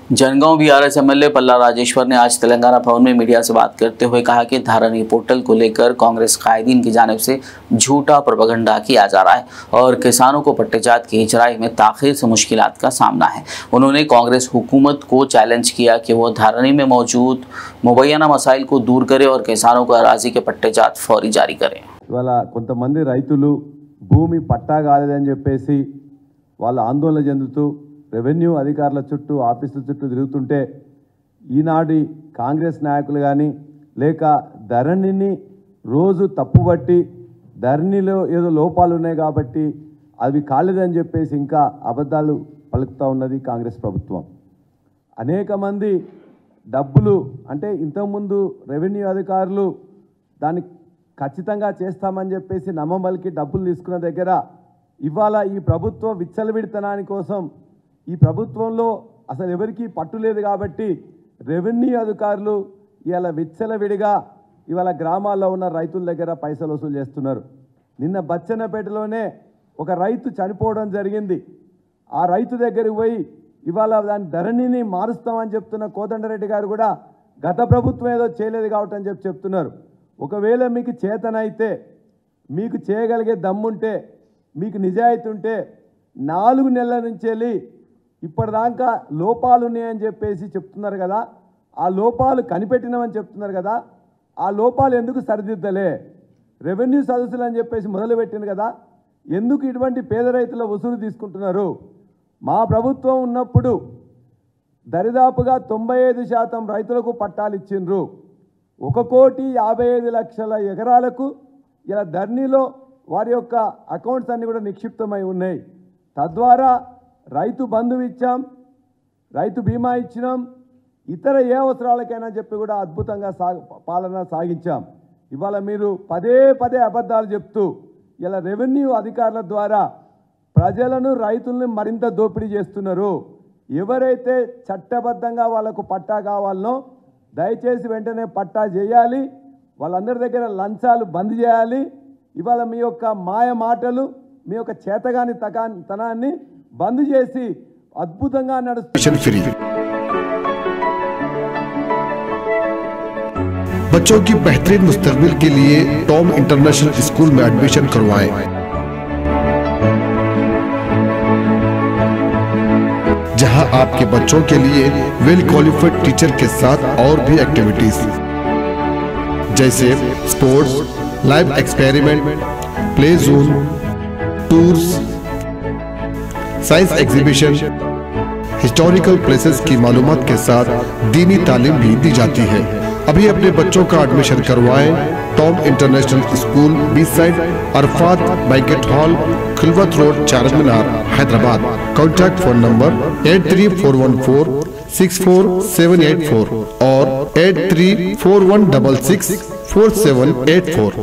Jangaon BRS MLA पल्ला राजेश्वर ने आज तेलंगाना भवन में मीडिया से बात करते हुए कहा कि धारानी पोर्टल को लेकर कांग्रेस कायदीन की जानिब से झूठा प्रोपेगेंडा किया जा रहा है और किसानों को पट्टेजात की इजराई में ताखीर से मुश्किलात का सामना है। उन्होंने कांग्रेस हुकूमत को चैलेंज किया कि वो धारानी में मौजूद मुबैना मसाइल को दूर करे और किसानों को अराजी के पट्टेजात फौरी जारी करें। కొంతమంది రైతులు భూమి పట్టా కాలేదని చెప్పేసి వాళ్ళ ఆందోళన చెందుతూ రెవెన్యూ అధికారుల చుట్టూ ఆఫీసుల చుట్టూ తిరుగుతుంటే ఈనాటి కాంగ్రెస్ నాయకులు కానీ లేక ధరణిని రోజు తప్పుబట్టి ధరణిలో ఏదో లోపాలు ఉన్నాయి కాబట్టి అవి కాలేదని చెప్పేసి ఇంకా అబద్ధాలు పలుకుతూ ఉన్నది కాంగ్రెస్ ప్రభుత్వం। అనేక మంది డబ్బులు అంటే ఇంతకుముందు రెవెన్యూ అధికారులు దాన్ని ఖచ్చితంగా చేస్తామని చెప్పేసి నమ్మబలికి డబ్బులు తీసుకున్న దగ్గర ఇవాళ ఈ ప్రభుత్వం విచ్చలవిడితనాని కోసం ఈ ప్రభుత్వంలో అసలు ఎవరికి పట్టు లేదు కాబట్టి రెవెన్యూ అధికారులు ఇవాళ విచ్చలవిడిగా ఇవాళ గ్రామాల్లో ఉన్న రైతుల దగ్గర పైసలు వసూలు చేస్తున్నారు। నిన్న బచ్చన్నపేటలోనే ఒక రైతు చనిపోవడం జరిగింది। ఆ రైతు దగ్గరికి పోయి ఇవాళ దాని ధరణిని మారుస్తామని చెప్తున్న కోదండరెడ్డి గారు కూడా గత ప్రభుత్వం ఏదో చేయలేదు కాబట్టి అని చెప్తున్నారు। ఒకవేళ మీకు చేతనైతే మీకు చేయగలిగే దమ్ముంటే మీకు నిజాయితీ ఉంటే 4 నెలల నుంచి వెళ్ళి ఇప్పటిదాకా లోపాలు ఉన్నాయని చెప్పేసి చెప్తున్నారు కదా, ఆ లోపాలు కనిపెట్టినామని చెప్తున్నారు కదా, ఆ లోపాలు ఎందుకు సరిదిద్దలే? రెవెన్యూ సదస్సులు అని చెప్పేసి మొదలుపెట్టింది కదా, ఎందుకు ఇటువంటి పేద రైతుల వసూలు తీసుకుంటున్నారు? మా ప్రభుత్వం ఉన్నప్పుడు దరిదాపుగా 95% రైతులకు పట్టాలు ఇచ్చిండ్రు। 1,55,00,000 ఎకరాలకు ఇలా ధరణిలో వారి యొక్క అకౌంట్స్ అన్నీ కూడా నిక్షిప్తమై ఉన్నాయి। తద్వారా రైతు బంధువు ఇచ్చాం, రైతు బీమా ఇచ్చినాం, ఇతర ఏ అవసరాలకైనా చెప్పి కూడా అద్భుతంగా పాలన సాగించాం। ఇవాళ మీరు పదే పదే అబద్ధాలు చెప్తూ ఇలా రెవెన్యూ అధికారుల ద్వారా ప్రజలను రైతులను మరింత దోపిడీ చేస్తున్నారు। ఎవరైతే చట్టబద్ధంగా వాళ్ళకు పట్టా కావాలనో దయచేసి వెంటనే పట్టా చేయాలి, వాళ్ళందరి దగ్గర లంచాలు బంద్ చేయాలి। ఇవాళ మీ యొక్క మాయ మాటలు మీ యొక్క చేతగాని తనాన్ని బంద్ చేసి అద్భుతంగా నడుస్తుంది। बच्चों की बेहतरीन मुस्तकबिल के लिए टॉम इंटरनेशनल स्कूल में एडमिशन करवाएं। जहां आपके बच्चों के लिए वेल क्वालिफाइड टीचर के साथ और भी एक्टिविटीज जैसे sports, live experiment, play zone, tours, science exhibition, historical places की मालूमात के साथ दीनी तालीम भी दी जाती है। अभी अपने बच्चों का एडमिशन करवाएं। Tom International School, beach side, Arafat banquet hall, Khilwat road, Charminar, Hyderabad. Contact phone number 8341464784 और 8341664784।